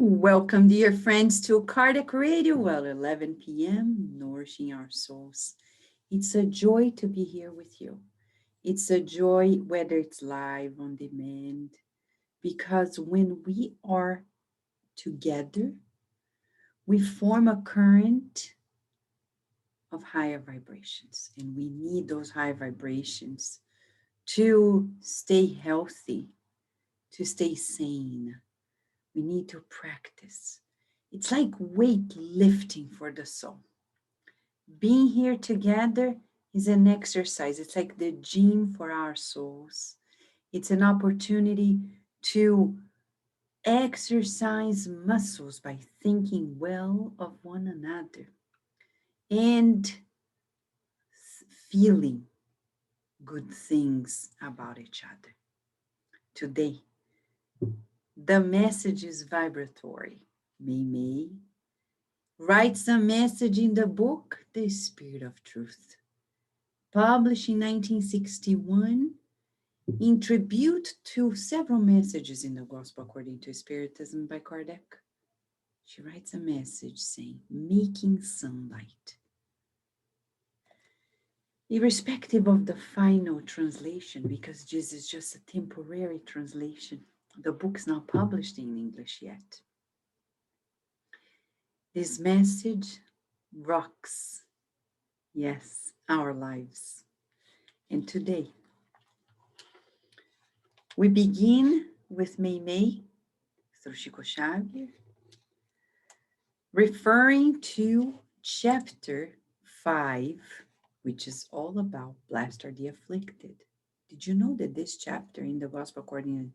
Welcome, dear friends, to Cardiac Radio at 11 p.m., Nourishing Our Souls. It's a joy to be here with you. It's a joy whether it's live on demand, because when we are together, we form a current of higher vibrations, and we need those high vibrations to stay healthy, to stay sane. We need to practice. It's like weight lifting for the soul. Being here together is an exercise. It's like the gym for our souls. It's an opportunity to exercise muscles by thinking well of one another and feeling good things about each other. Today, the message is vibratory. May writes a message in the book, The Spirit of Truth, published in 1961, in tribute to several messages in the Gospel According to Spiritism by Kardec. She writes a message saying, making sunlight. Irrespective of the final translation, because this is just a temporary translation, the book's not published in English yet. This message rocks, yes, our lives. And today, we begin with May through Chico Xavier, referring to chapter 5, which is all about blessed are the afflicted. Did you know that this chapter in the Gospel According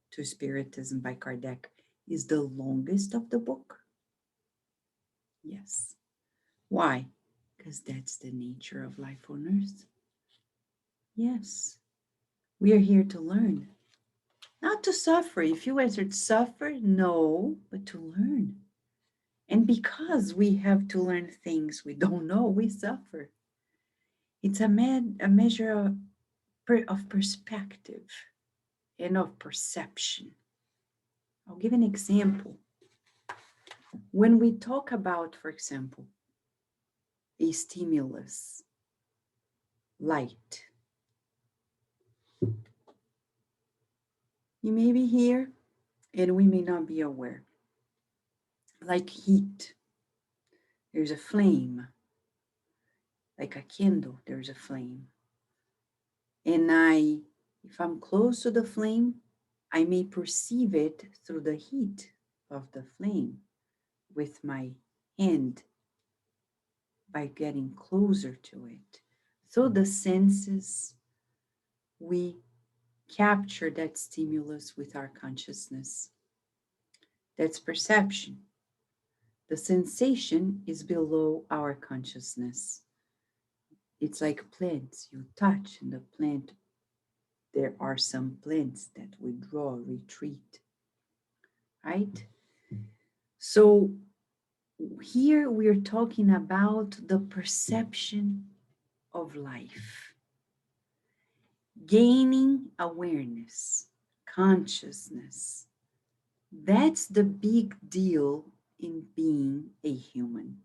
to Spiritism by Kardec is the longest of the book? Yes. Why? Because that's the nature of life on earth. Yes. We are here to learn, not to suffer. If you answered suffer, no, but to learn. And because we have to learn things we don't know, we suffer. It's a measure of perspective and of perception. I'll give an example. When we talk about, for example, a stimulus, light, you may be here and we may not be aware. Like heat, there's a flame. Like a candle, there's a flame. And if I'm close to the flame, I may perceive it through the heat of the flame with my hand by getting closer to it. Through the senses, we capture that stimulus with our consciousness. That's perception. The sensation is below our consciousness. It's like plants. You touch and the plant, there are some plants that withdraw, retreat, right? So here we are talking about the perception of life, gaining awareness, consciousness. That's the big deal in being a human.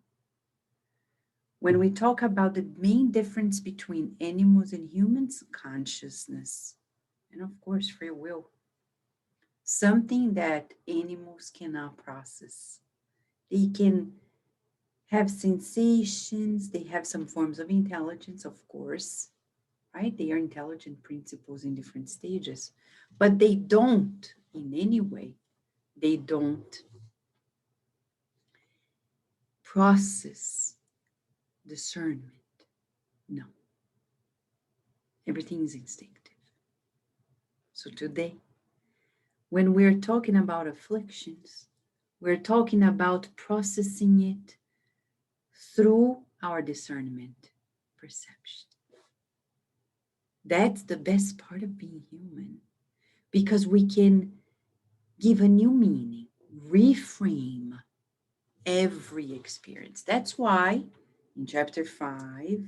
When we talk about the main difference between animals and humans, consciousness, and of course, free will. Something that animals cannot process. They can have sensations, they have some forms of intelligence, of course, right? They are intelligent principles in different stages, but they don't, in any way, they don't process discernment. No. Everything is instinctive. So today, when we're talking about afflictions, we're talking about processing it through our discernment, perception. That's the best part of being human, because we can give a new meaning, reframe every experience. That's why in chapter 5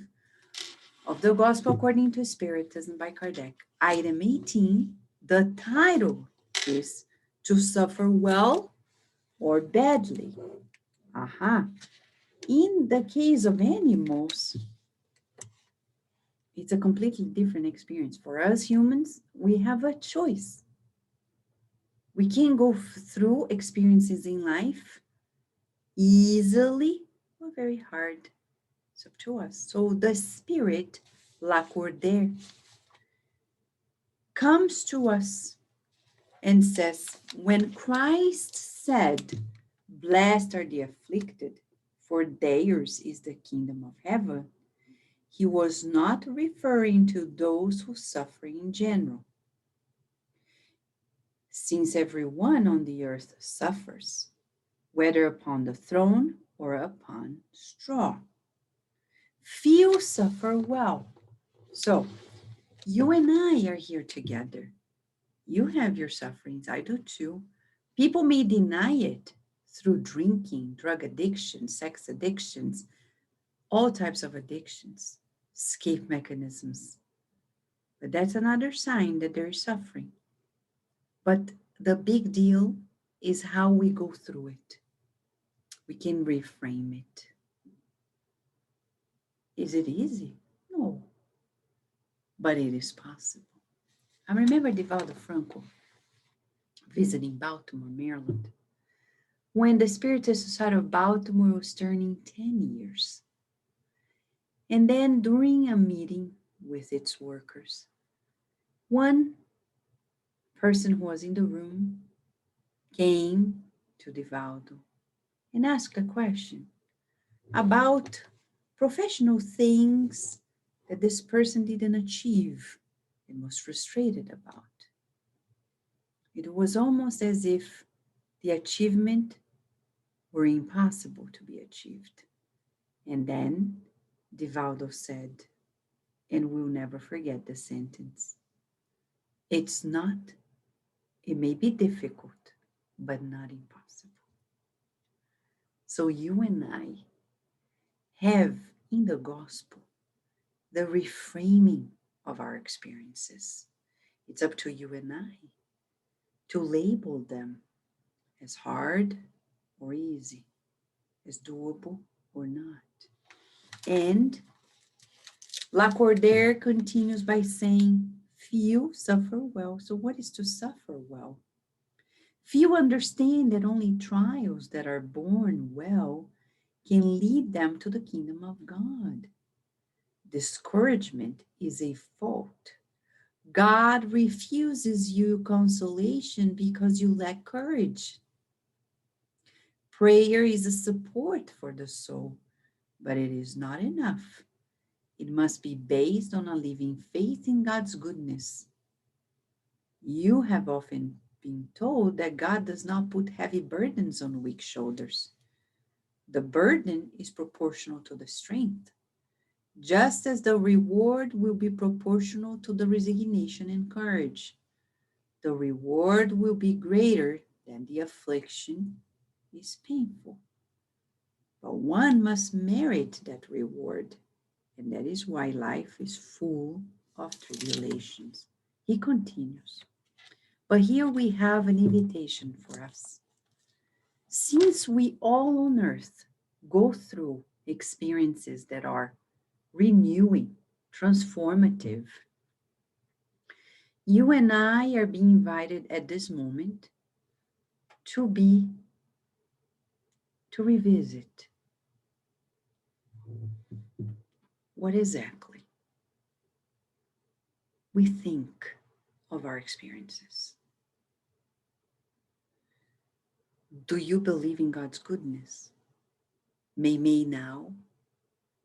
of the Gospel According to Spiritism by Kardec, item 18, the title is To Suffer Well or badly. Aha. In the case of animals, it's a completely different experience. For us humans, we have a choice. We can go through experiences in life easily or very hard. It's up to us. So the spirit, Lacordaire, comes to us and says, when Christ said, blessed are the afflicted, for theirs is the kingdom of heaven, he was not referring to those who suffer in general, since everyone on the earth suffers, whether upon the throne or upon straw. Few suffer well. So, you and I are here together. You have your sufferings, I do too. People may deny it through drinking, drug addiction, sex addictions, all types of addictions, escape mechanisms. But that's another sign that there is suffering. But the big deal is how we go through it. We can reframe it. Is it easy? No, but it is possible. I remember Divaldo Franco visiting Baltimore, Maryland, when the Spiritist Society of Baltimore was turning 10 years. And then during a meeting with its workers, one person who was in the room came to Divaldo and asked a question about professional things that this person didn't achieve and was frustrated about. It was almost as if the achievement were impossible to be achieved. And then Divaldo said, and we'll never forget the sentence, it's not, it may be difficult, but not impossible. So you and I have in the gospel the reframing of our experiences. It's up to you and I to label them as hard or easy, as doable or not. And Lacordaire continues by saying, few suffer well. So what is to suffer well? Few understand that only trials that are borne well can lead them to the kingdom of God. Discouragement is a fault. God refuses you consolation because you lack courage. Prayer is a support for the soul, but it is not enough. It must be based on a living faith in God's goodness. You have often been told that God does not put heavy burdens on weak shoulders. The burden is proportional to the strength, just as the reward will be proportional to the resignation and courage. The reward will be greater than the affliction is painful. But one must merit that reward, and that is why life is full of tribulations. He continues. But here we have an invitation for us. Since we all on earth go through experiences that are renewing, transformative, you and I are being invited at this moment to revisit what exactly we think of our experiences. Do you believe in God's goodness? May now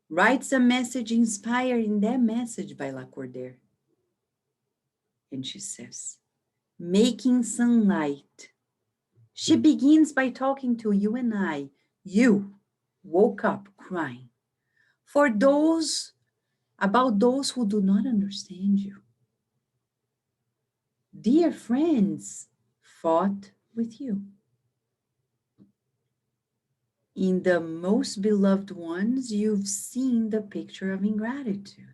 writes a message inspired in that message by Lacordaire. And she says, making sunlight. She begins by talking to you and I. You woke up crying for those, about those who do not understand you. Dear friends fought with you. In the most beloved ones, you've seen the picture of ingratitude.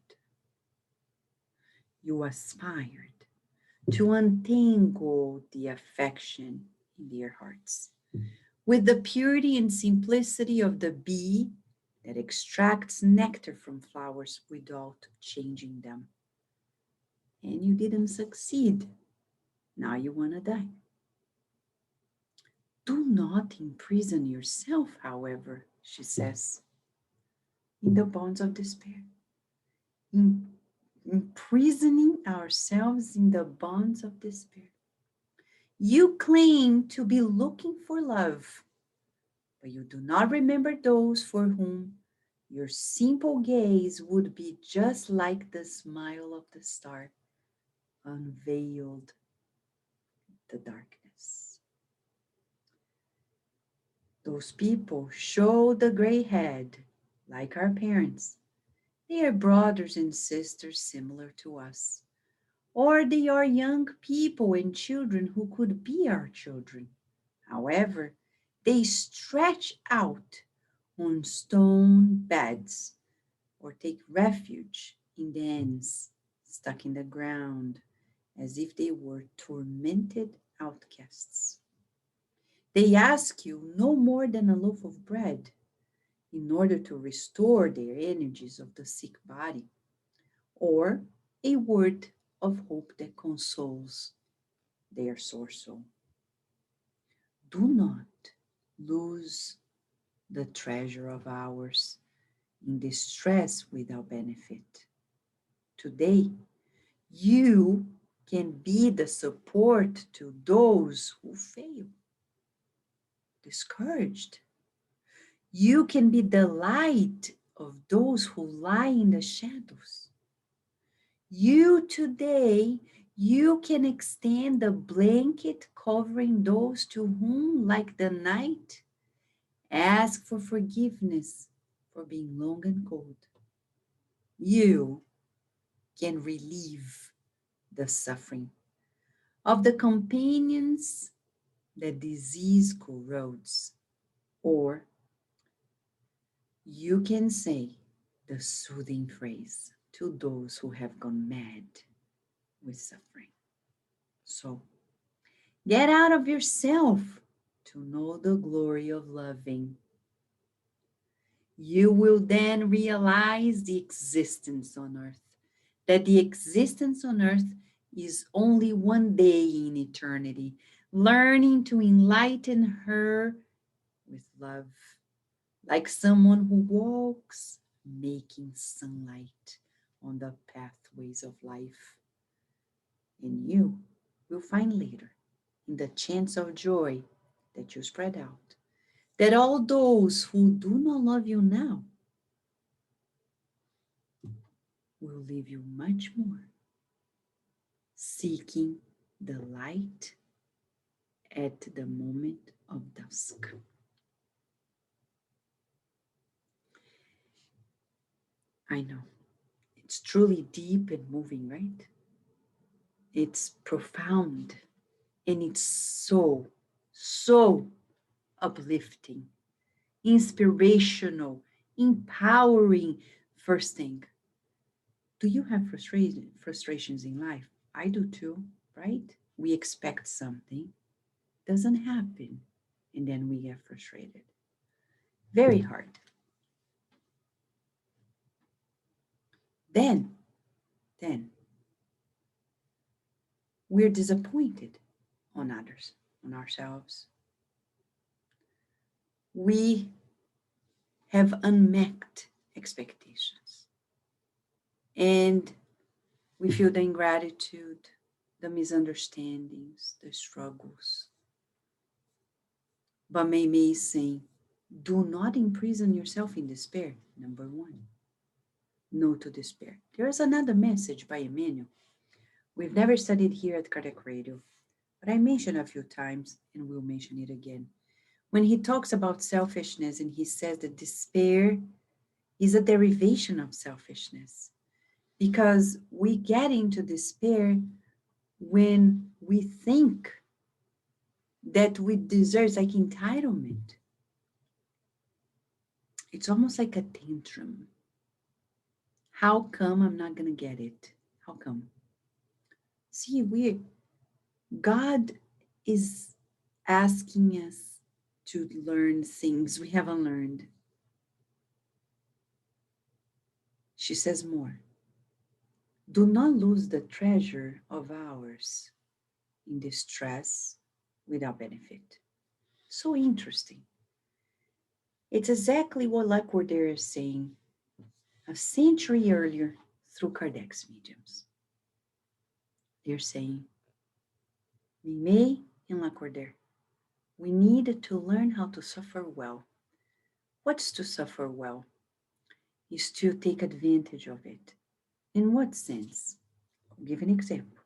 You aspired to untangle the affection in their hearts. with the purity and simplicity of the bee that extracts nectar from flowers without changing them. And you didn't succeed. Now you want to die. Do not imprison yourself, however, she says, in the bonds of despair. Imprisoning ourselves in the bonds of despair. You claim to be looking for love, but you do not remember those for whom your simple gaze would be just like the smile of the star unveiled the darkness. Those people show the gray head like our parents. They are brothers and sisters similar to us. Or they are young people and children who could be our children. However, they stretch out on stone beds or take refuge in dens stuck in the ground as if they were tormented outcasts. They ask you no more than a loaf of bread in order to restore their energies of the sick body, or a word of hope that consoles their sore soul. Do not lose the treasure of ours in distress without benefit. Today, you can be the support to those who fail, discouraged. You can be the light of those who lie in the shadows. You today, you can extend the blanket covering those to whom, like the night, ask for forgiveness for being long and cold. You can relieve the suffering of the companions that disease corrodes, or you can say the soothing phrase to those who have gone mad with suffering. So get out of yourself to know the glory of loving. You will then realize the existence on earth, that the existence on earth is only one day in eternity, learning to enlighten her with love, like someone who walks, making sunlight on the pathways of life. And you will find later, in the chance of joy that you spread out, that all those who do not love you now will leave you much more, seeking the light at the moment of dusk. I know, it's truly deep and moving, right? It's profound and it's so, so uplifting, inspirational, empowering. First thing, do you have frustrations in life? I do too, right? We expect something, doesn't happen, and then we get frustrated. Very hard. Then, then we're disappointed on others, on ourselves. We have unmet expectations. And we feel the ingratitude, the misunderstandings, the struggles. But Mei Mei is saying, do not imprison yourself in despair, number one. No to despair. There's another message by Emmanuel. We've never studied here at Kardec Radio, but I mentioned a few times and we'll mention it again. When he talks about selfishness and he says that despair is a derivation of selfishness, because we get into despair when we think that we deserve, like entitlement. It's almost like a tantrum. How come I'm not going to get it? How come? See, God is asking us to learn things we haven't learned. She says more. Do not lose the treasure of ours in distress without benefit. So interesting. It's exactly what Lacordaire is saying a century earlier through Kardec's mediums. They're saying, Mimei and Lacordaire, we need to learn how to suffer well. What's to suffer well? Is to take advantage of it. In what sense? I'll give an example.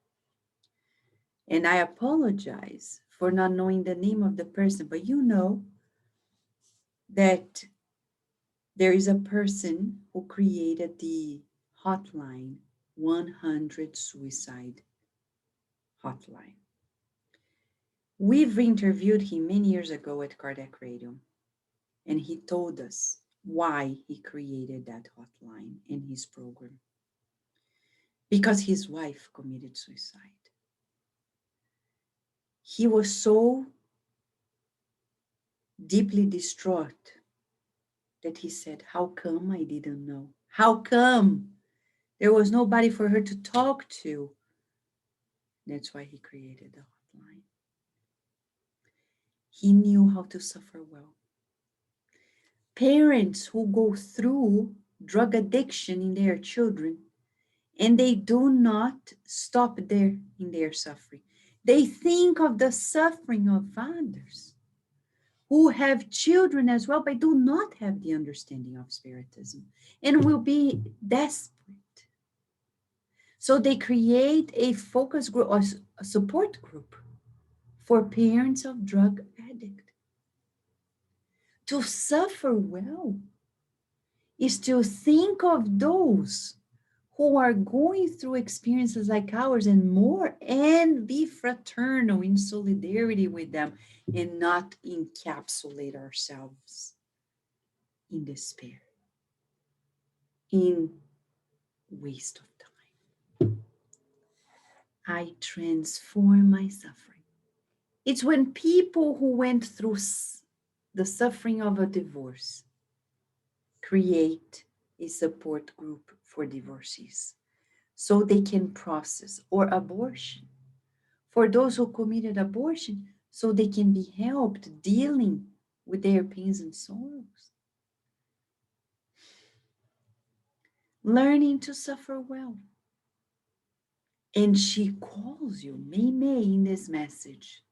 And I apologize for not knowing the name of the person, but you know that there is a person who created the hotline 100 suicide hotline. We've interviewed him many years ago at Cardiac Radio, and he told us why he created that hotline in his program. Because his wife committed suicide. He was so deeply distraught that he said, how come I didn't know? How come there was nobody for her to talk to? That's why he created the hotline. He knew how to suffer well. Parents who go through drug addiction in their children and they do not stop there in their suffering. They think of the suffering of others who have children as well, but do not have the understanding of Spiritism and will be desperate. So they create a focus group or a support group for parents of drug addict. To suffer well is to think of those who are going through experiences like ours and more and be fraternal in solidarity with them and not encapsulate ourselves in despair, in waste of time. I transform my suffering. It's when people who went through the suffering of a divorce create a support group for divorcees so they can process, or abortion for those who committed abortion so they can be helped dealing with their pains and sorrows. Learning to suffer well. And she calls you Mei Mei in this message.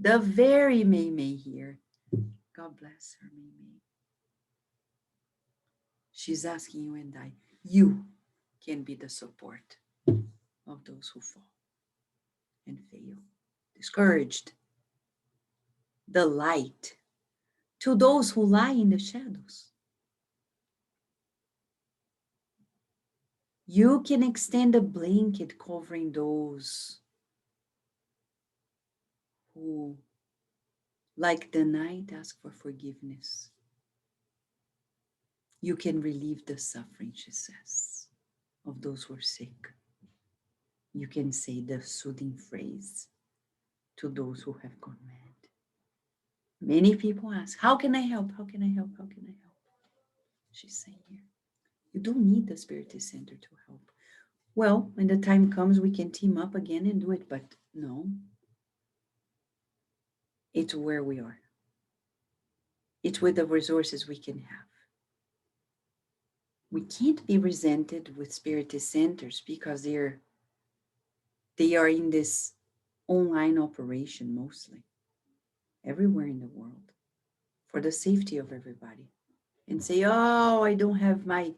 The very Mei Mei here. God bless her, Mei Mei. She's asking you and I, you can be the support of those who fall and fail, discouraged. The light to those who lie in the shadows. You can extend a blanket covering those who, like the night, ask for forgiveness. You can relieve the suffering, she says, of those who are sick. You can say the soothing phrase to those who have gone mad. Many people ask, how can I help? How can I help? How can I help? She's saying here, you don't need the Spiritist Center to help. Well, when the time comes, we can team up again and do it, but no, it's where we are. It's with the resources we can have. We can't be resented with Spiritist centers because they are in this online operation mostly, everywhere in the world, for the safety of everybody. And say, oh, I don't have my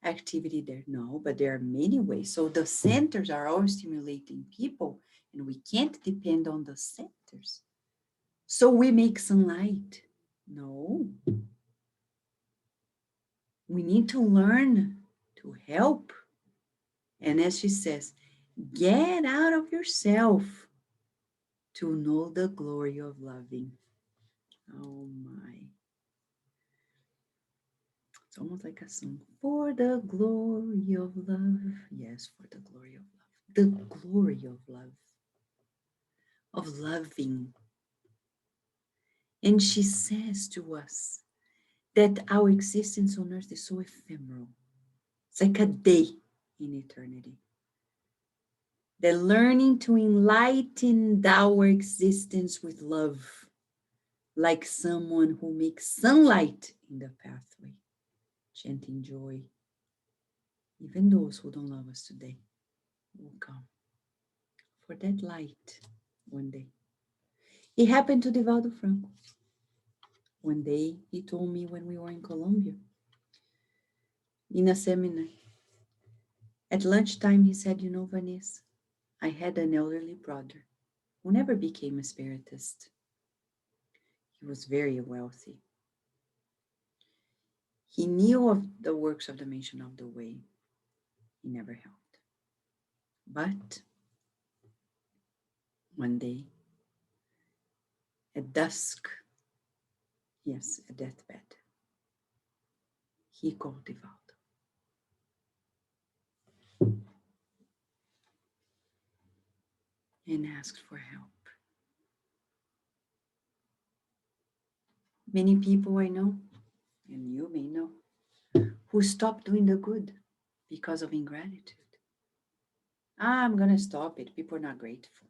activity there. No, but there are many ways. So the centers are all stimulating people, and we can't depend on the centers. So we make sunlight. No. We need to learn to help. And as she says, get out of yourself to know the glory of loving. Oh my. It's almost like a song. For the glory of love. Yes, for the glory of love. The glory of love. Of loving. And she says to us that our existence on earth is so ephemeral. It's like a day in eternity. That learning to enlighten our existence with love, like someone who makes sunlight in the pathway, chanting joy. Even those who don't love us today will come for that light one day. It happened to Divaldo Franco. One day he told me when we were in Colombia, in a seminar, at lunchtime he said, you know, Vanessa, I had an elderly brother who never became a spiritist. He was very wealthy. He knew of the works of the Mission of the Way. He never helped. But one day, at dusk, yes, a deathbed, he called Divaldo and asked for help. Many people I know, and you may know, who stopped doing the good because of ingratitude. I'm going to stop it. People are not grateful.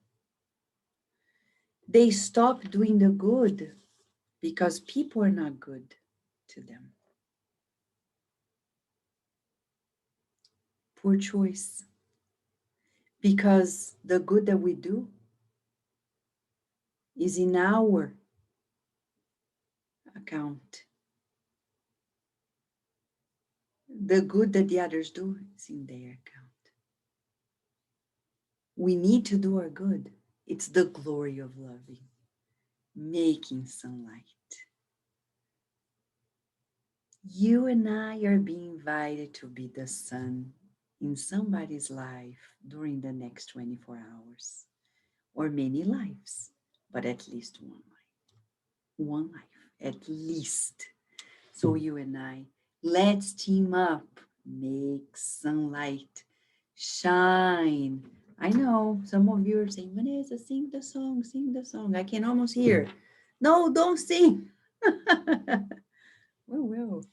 They stop doing the good because people are not good to them. Poor choice. Because the good that we do is in our account. The good that the others do is in their account. We need to do our good. It's the glory of loving, making sunlight. You and I are being invited to be the sun in somebody's life during the next 24 hours, or many lives, but at least one life. One life, at least. So you and I, let's team up, make sunlight shine. I know some of you are saying, Vanessa, sing the song, sing the song. I can almost hear. No, don't sing. We will.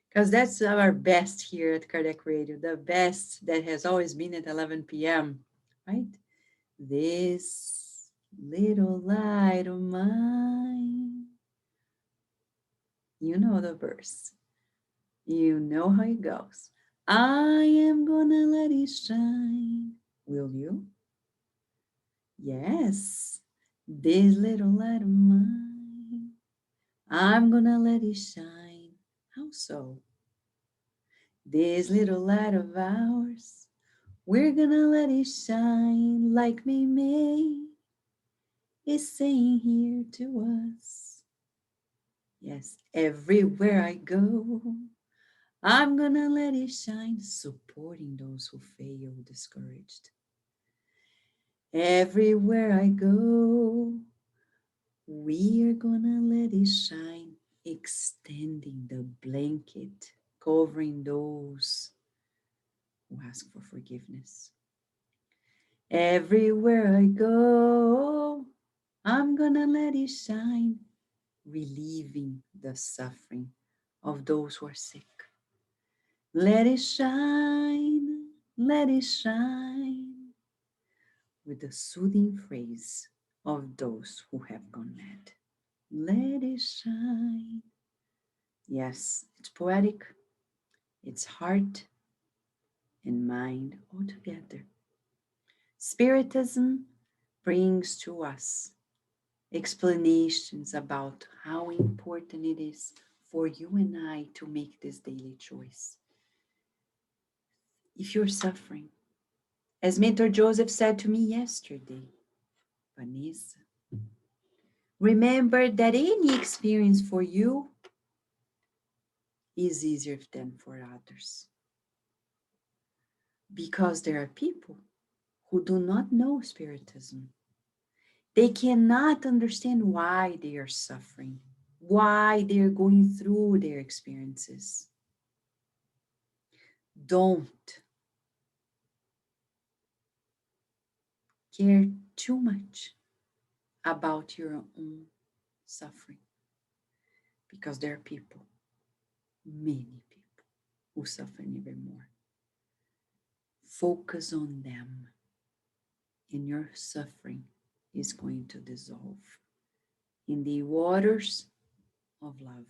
Because that's our best here at Cardiac Radio, the best that has always been at 11 p.m., right? This little light of mine. You know the verse. You know how it goes. I am gonna let it shine. Will you? Yes. This little light of mine. I'm gonna let it shine. How so? This little light of ours. We're gonna let it shine like May is saying here to us. Yes, everywhere I go, I'm gonna let it shine, supporting those who fail discouraged. Everywhere I go, we are gonna let it shine, extending the blanket, covering those who ask for forgiveness. Everywhere I go, I'm gonna let it shine, relieving the suffering of those who are sick. Let it shine, with the soothing phrase of those who have gone mad. Let it shine. Yes, it's poetic, it's heart and mind all together. Spiritism brings to us explanations about how important it is for you and I to make this daily choice. If you're suffering, as Mentor Joseph said to me yesterday, Vanessa, remember that any experience for you is easier than for others. Because there are people who do not know Spiritism. They cannot understand why they are suffering, why they're going through their experiences. Don't care too much about your own suffering. because there are people, many people, who suffer even more. Focus on them, and your suffering is going to dissolve in the waters of love,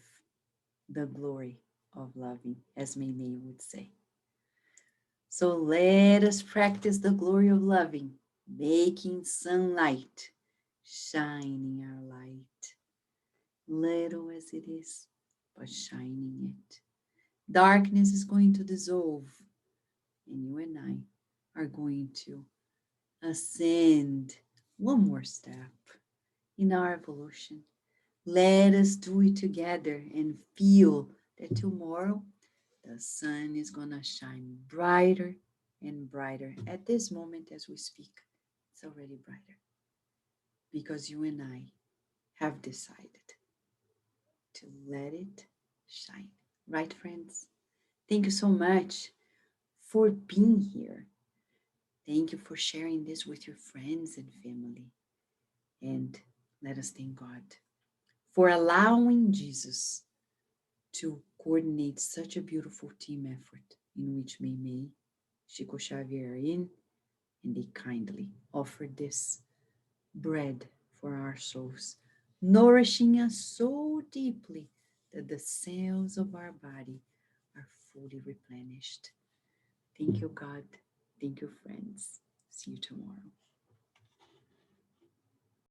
the glory of loving, as Mei would say. So let us practice the glory of loving, making sunlight shining our light, little as it is, but shining it. Darkness is going to dissolve, and you and I are going to ascend one more step in our evolution. Let us do it together and feel that tomorrow the sun is going to shine brighter and brighter. At this moment, as we speak, it's already brighter because you and I have decided to let it shine. Right, friends? Thank you so much for being here. Thank you for sharing this with your friends and family. And let us thank God for allowing Jesus to coordinate such a beautiful team effort in which Mei, Chico, Xavier are in, and they kindly offered this bread for our souls, nourishing us so deeply that the cells of our body are fully replenished. Thank you, God. Thank you, friends. See you tomorrow.